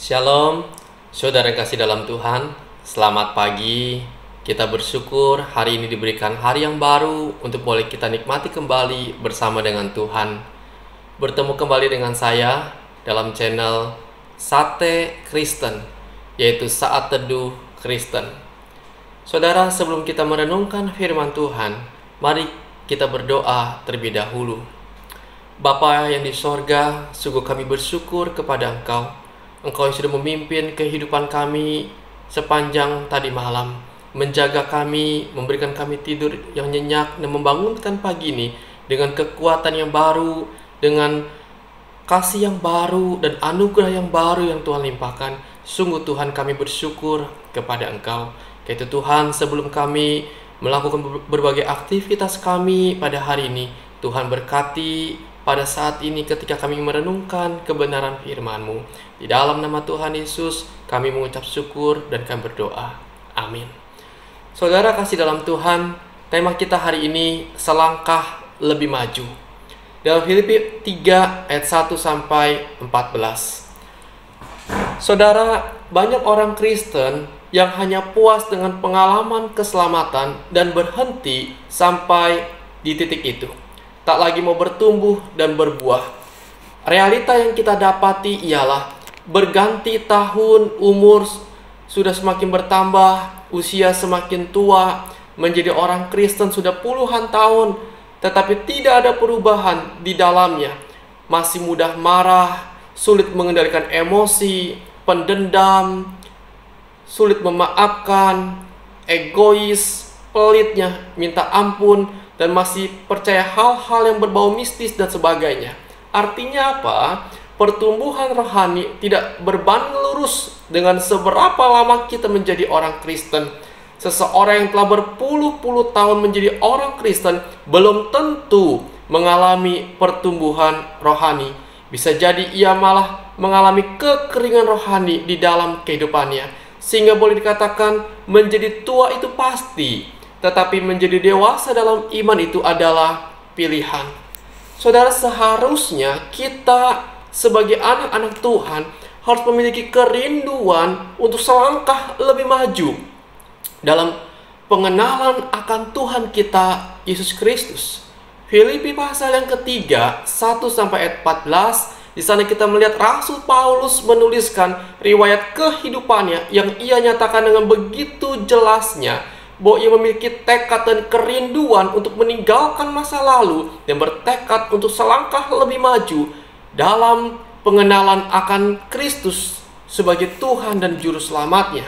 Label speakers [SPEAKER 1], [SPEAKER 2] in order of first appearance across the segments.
[SPEAKER 1] Shalom, saudara yang kasih dalam Tuhan. Selamat pagi. Kita bersyukur hari ini diberikan hari yang baru untuk boleh kita nikmati kembali bersama dengan Tuhan. Bertemu kembali dengan saya dalam channel Sate Kristen, yaitu Saat Teduh Kristen. Saudara, sebelum kita merenungkan firman Tuhan, mari kita berdoa terlebih dahulu. Bapa yang di sorga, sungguh kami bersyukur kepada Engkau yang sudah memimpin kehidupan kami sepanjang tadi malam, menjaga kami, memberikan kami tidur yang nyenyak, dan membangunkan pagi ini dengan kekuatan yang baru, dengan kasih yang baru, dan anugerah yang baru yang Tuhan limpahkan. Sungguh Tuhan, kami bersyukur kepada Engkau. Yaitu Tuhan, sebelum kami melakukan berbagai aktivitas kami pada hari ini, Tuhan berkati pada saat ini ketika kami merenungkan kebenaran firman-Mu. Di dalam nama Tuhan Yesus, kami mengucap syukur dan kami berdoa. Amin. Saudara kasih dalam Tuhan, tema kita hari ini selangkah lebih maju. Dalam Filipi 3 ayat 1 sampai 14. Saudara, banyak orang Kristen yang hanya puas dengan pengalaman keselamatan dan berhenti sampai di titik itu. Tak lagi mau bertumbuh dan berbuah. Realita yang kita dapati ialah berganti tahun, umur sudah semakin bertambah, usia semakin tua, menjadi orang Kristen sudah puluhan tahun, tetapi tidak ada perubahan di dalamnya. Masih mudah marah, sulit mengendalikan emosi, pendendam, sulit memaafkan, egois, pelitnya, minta ampun, dan masih percaya hal-hal yang berbau mistis dan sebagainya. Artinya apa? Pertumbuhan rohani tidak berbanding lurus dengan seberapa lama kita menjadi orang Kristen. Seseorang yang telah berpuluh-puluh tahun menjadi orang Kristen belum tentu mengalami pertumbuhan rohani. Bisa jadi ia malah mengalami kekeringan rohani di dalam kehidupannya. Sehingga boleh dikatakan menjadi tua itu pasti, tetapi menjadi dewasa dalam iman itu adalah pilihan. Saudara, seharusnya kita sebagai anak-anak Tuhan harus memiliki kerinduan untuk selangkah lebih maju dalam pengenalan akan Tuhan kita, Yesus Kristus. Filipi pasal yang ketiga, 1 sampai ayat 14. Di sana kita melihat Rasul Paulus menuliskan riwayat kehidupannya yang ia nyatakan dengan begitu jelasnya, bahwa ia memiliki tekad dan kerinduan untuk meninggalkan masa lalu dan bertekad untuk selangkah lebih maju dalam pengenalan akan Kristus sebagai Tuhan dan Juru Selamatnya.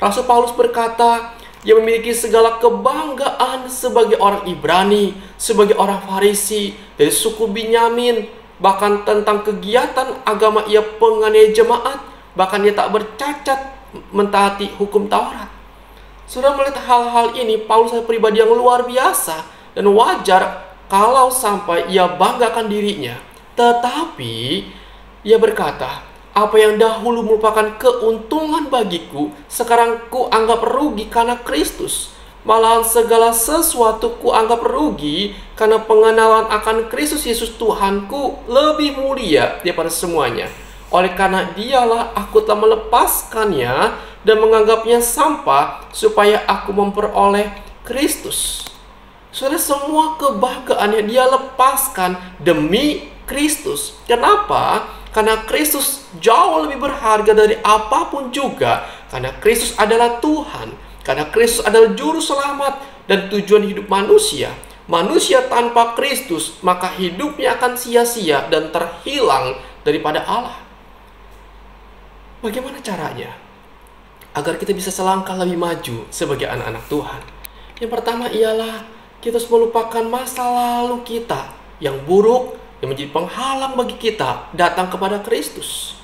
[SPEAKER 1] Rasul Paulus berkata, ia memiliki segala kebanggaan sebagai orang Ibrani, sebagai orang Farisi dari suku Binyamin, bahkan tentang kegiatan agama ia penganiaya jemaat, bahkan ia tak bercacat mentaati hukum Taurat. Saudara, melihat hal-hal ini, Paulus adalah pribadi yang luar biasa dan wajar kalau sampai ia banggakan dirinya. Tetapi ia berkata, apa yang dahulu merupakan keuntungan bagiku, sekarang ku anggap rugi karena Kristus. Malahan segala sesuatu ku anggap rugi karena pengenalan akan Kristus Yesus Tuhanku lebih mulia daripada semuanya. Oleh karena dialah aku telah melepaskannya dan menganggapnya sampah supaya aku memperoleh Kristus. Saudara, semua kebanggaannya dia lepaskan demi Kristus. Kenapa? Karena Kristus jauh lebih berharga dari apapun juga. Karena Kristus adalah Tuhan. Karena Kristus adalah Juru Selamat dan tujuan hidup manusia. Manusia tanpa Kristus, maka hidupnya akan sia-sia dan terhilang daripada Allah. Bagaimana caranya agar kita bisa selangkah lebih maju sebagai anak-anak Tuhan? Yang pertama ialah kita harus melupakan masa lalu kita yang buruk, yang menjadi penghalang bagi kita datang kepada Kristus.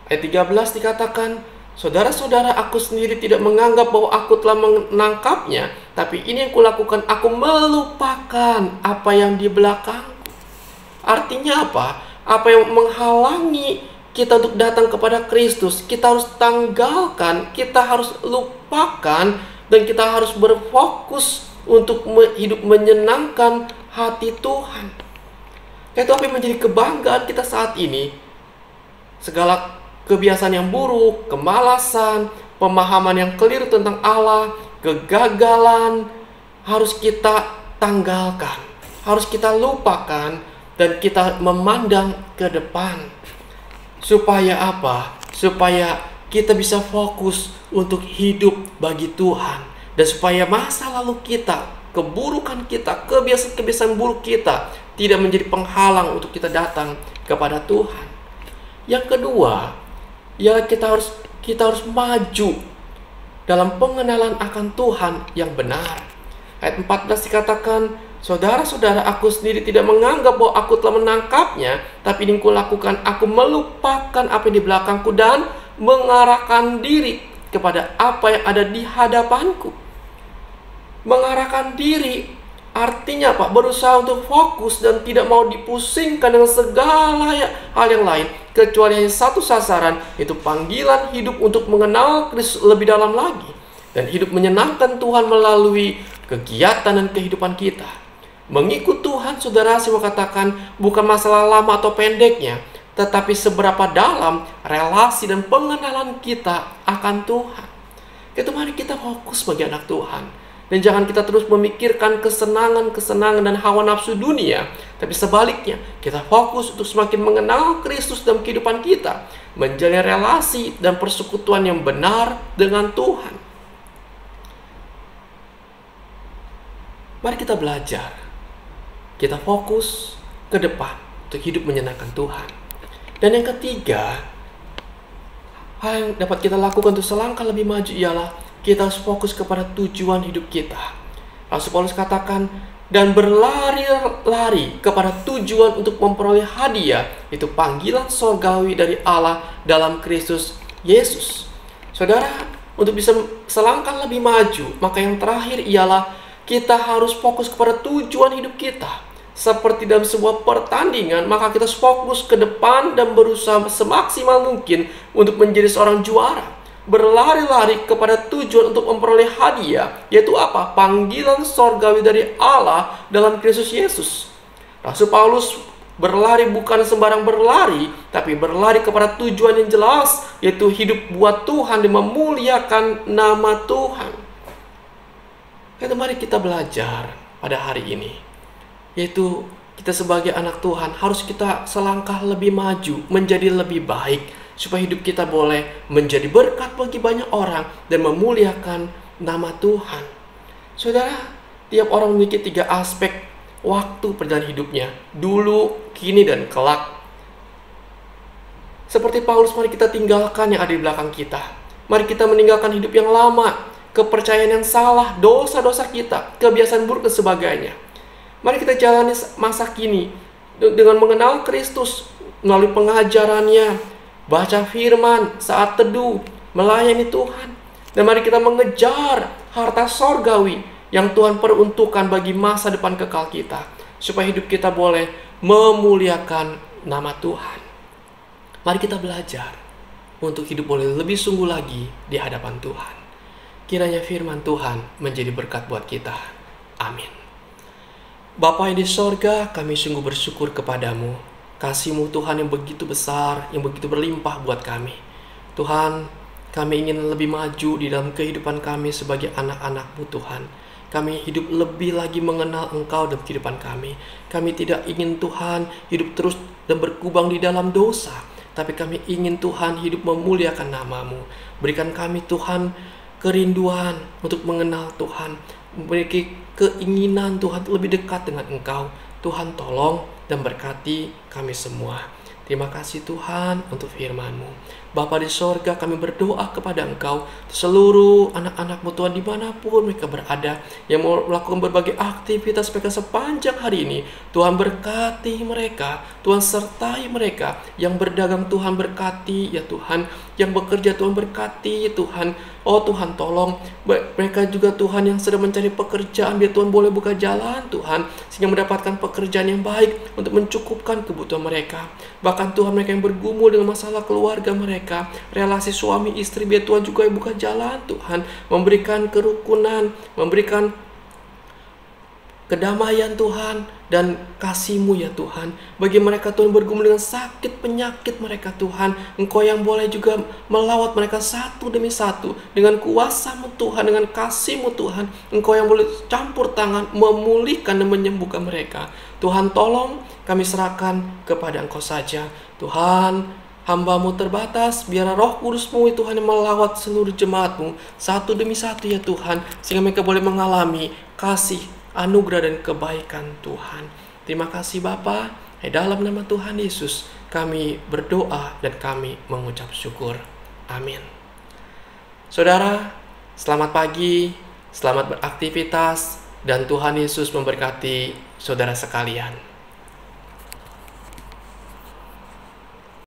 [SPEAKER 1] Ayat 13 dikatakan, saudara-saudara, aku sendiri tidak menganggap bahwa aku telah menangkapnya, tapi ini yang kulakukan, aku melupakan apa yang di belakangku. Artinya apa? Apa yang menghalangi kita untuk datang kepada Kristus, kita harus tanggalkan, kita harus lupakan, dan kita harus berfokus untuk hidup menyenangkan hati Tuhan. Itu apa yang menjadi kebanggaan kita saat ini. Segala kebiasaan yang buruk, kemalasan, pemahaman yang keliru tentang Allah, kegagalan harus kita tanggalkan, harus kita lupakan, dan kita memandang ke depan. Supaya apa? Supaya kita bisa fokus untuk hidup bagi Tuhan, dan supaya masa lalu kita, keburukan kita, kebiasaan-kebiasaan buruk kita tidak menjadi penghalang untuk kita datang kepada Tuhan. Yang kedua, ya kita harus maju dalam pengenalan akan Tuhan yang benar. Ayat 14 dikatakan, saudara-saudara, aku sendiri tidak menganggap bahwa aku telah menangkapnya, tapi ini kulakukan, aku melupakan apa yang di belakangku dan mengarahkan diri kepada apa yang ada di hadapanku. Mengarahkan diri artinya apa? Berusaha untuk fokus dan tidak mau dipusingkan dengan segala hal yang lain, kecuali hanya satu sasaran, yaitu panggilan hidup untuk mengenal Kristus lebih dalam lagi, dan hidup menyenangkan Tuhan melalui kegiatan dan kehidupan kita. Mengikut Tuhan, saudara, saya mau katakan, bukan masalah lama atau pendeknya, tetapi seberapa dalam relasi dan pengenalan kita akan Tuhan. Itu mari kita fokus bagi anak Tuhan. Dan jangan kita terus memikirkan kesenangan-kesenangan dan hawa nafsu dunia, tapi sebaliknya, kita fokus untuk semakin mengenal Kristus dalam kehidupan kita, menjalin relasi dan persekutuan yang benar dengan Tuhan. Mari kita belajar. Kita fokus ke depan untuk hidup menyenangkan Tuhan. Dan yang ketiga, hal yang dapat kita lakukan untuk selangkah lebih maju ialah kita harus fokus kepada tujuan hidup kita. Rasul Paulus katakan, dan berlari-lari kepada tujuan untuk memperoleh hadiah, itu panggilan sorgawi dari Allah dalam Kristus Yesus. Saudara, untuk bisa selangkah lebih maju, maka yang terakhir ialah kita harus fokus kepada tujuan hidup kita. Seperti dalam sebuah pertandingan, maka kita harus fokus ke depan dan berusaha semaksimal mungkin untuk menjadi seorang juara. Berlari-lari kepada tujuan untuk memperoleh hadiah, yaitu apa? Panggilan sorgawi dari Allah dalam Kristus Yesus. Rasul Paulus berlari bukan sembarang berlari, tapi berlari kepada tujuan yang jelas, yaitu hidup buat Tuhan dan memuliakan nama Tuhan. Itu mari kita belajar pada hari ini, yaitu kita sebagai anak Tuhan harus kita selangkah lebih maju, menjadi lebih baik, supaya hidup kita boleh menjadi berkat bagi banyak orang dan memuliakan nama Tuhan. Saudara, tiap orang memiliki 3 aspek waktu perjalanan hidupnya, dulu, kini, dan kelak. Seperti Paulus, mari kita tinggalkan yang ada di belakang kita. Mari kita meninggalkan hidup yang lama, kepercayaan yang salah, dosa-dosa kita, kebiasaan buruk, dan sebagainya. Mari kita jalani masa kini dengan mengenal Kristus melalui pengajarannya, baca firman, saat teduh, melayani Tuhan. Dan mari kita mengejar harta sorgawi yang Tuhan peruntukkan bagi masa depan kekal kita, supaya hidup kita boleh memuliakan nama Tuhan. Mari kita belajar untuk hidup boleh lebih sungguh lagi di hadapan Tuhan. Kiranya firman Tuhan menjadi berkat buat kita. Amin. Bapa yang di sorga, kami sungguh bersyukur kepadamu. Kasih-Mu Tuhan yang begitu besar, yang begitu berlimpah buat kami. Tuhan, kami ingin lebih maju di dalam kehidupan kami sebagai anak-anak-Mu Tuhan. Kami hidup lebih lagi mengenal Engkau dalam kehidupan kami. Kami tidak ingin Tuhan hidup terus dan berkubang di dalam dosa, tapi kami ingin Tuhan hidup memuliakan nama-Mu. Berikan kami Tuhan kerinduan untuk mengenal Tuhan, memiliki keinginan Tuhan lebih dekat dengan Engkau. Tuhan tolong dan berkati kami semua. Terima kasih Tuhan untuk firman-Mu. Bapa di sorga, kami berdoa kepada Engkau, seluruh anak-anak-Mu Tuhan dimanapun mereka berada, yang mau melakukan berbagai aktivitas mereka sepanjang hari ini. Tuhan berkati mereka, Tuhan sertai mereka. Yang berdagang Tuhan berkati ya Tuhan, yang bekerja Tuhan berkati Tuhan. Oh Tuhan tolong mereka juga Tuhan yang sedang mencari pekerjaan, biar Tuhan boleh buka jalan Tuhan, sehingga mendapatkan pekerjaan yang baik untuk mencukupkan kebutuhan mereka. Bahkan Tuhan, mereka yang bergumul dengan masalah keluarga mereka, relasi suami istri, biar Tuhan juga yang buka jalan Tuhan, memberikan kerukunan, memberikan kedamaian Tuhan, dan kasih-Mu ya Tuhan. Bagi mereka Tuhan bergumul dengan sakit penyakit mereka Tuhan, Engkau yang boleh juga melawat mereka satu demi satu. Dengan kuasa-Mu Tuhan, dengan kasih-Mu Tuhan, Engkau yang boleh campur tangan memulihkan dan menyembuhkan mereka. Tuhan tolong kami serahkan kepada Engkau saja. Tuhan, hamba-Mu terbatas, biar Roh Kudus-Mu Tuhan yang melawat seluruh jemaat-Mu satu demi satu ya Tuhan, sehingga mereka boleh mengalami kasih, anugerah dan kebaikan Tuhan. Terima kasih Bapa. Dalam nama Tuhan Yesus kami berdoa dan kami mengucap syukur. Amin. Saudara, selamat pagi, selamat beraktivitas, dan Tuhan Yesus memberkati saudara sekalian.